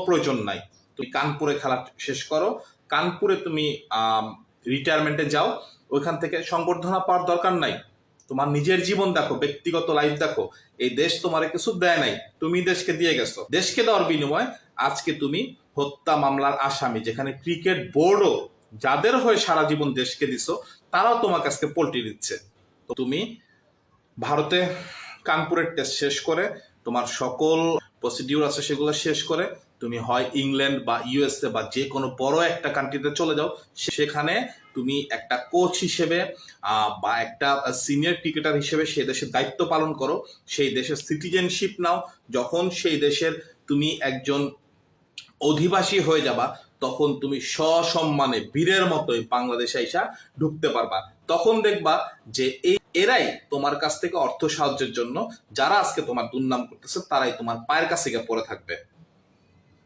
প্রয়োজন নাই। তুমি কানপুরে খেলা শেষ করো, কানপুরে তুমি রিটায়ারমেন্টে যাও, ওইখান থেকে সংবর্ধনা পাওয়ার দরকার নাই। তোমার নিজের জীবন দেখো, ব্যক্তিগত লাইফ দেখো। এই দেশ তোমার কিছু দেয় নাই, তুমি দেশকে দিয়ে গেছো। দেশকে দেওয়ার বিনিময় আজকে তুমি হত্যা মামলার আসামি, যেখানে ক্রিকেট বোর্ডও যাদের হয়ে সারা জীবন দেশকে দিছো তারাও তোমাকে আজকে পল্টি দিচ্ছে। তো তুমি ভারতে কানপুরের টেস্ট শেষ করে, তোমার সকল প্রসিডিউর আছে সেগুলো শেষ করে তুমি হয় ইংল্যান্ড বা ইউএসএ বা যে কোনো বড় একটা কান্ট্রিতে চলে যাও। সেখানে তুমি একটা কোচ হিসেবে বা একটা সিনিয়র ক্রিকেটার হিসেবে সেই দেশের দায়িত্ব পালন করো, সেই দেশের সিটিজেনশিপ নাও। যখন সেই দেশের তুমি একজন অধিবাসী হয়ে যাবা, তখন তুমি সসম্মানে বীরের মতোই বাংলাদেশে আইসা ঢুকতে পারবা। তখন দেখবা যে এরাই তোমার কাছ থেকে অর্থ সাহায্যের জন্য, যারা আজকে তোমার দুর্নাম করতেছে, তারাই তোমার পায়ের কাছে গিয়ে পড়ে থাকবে।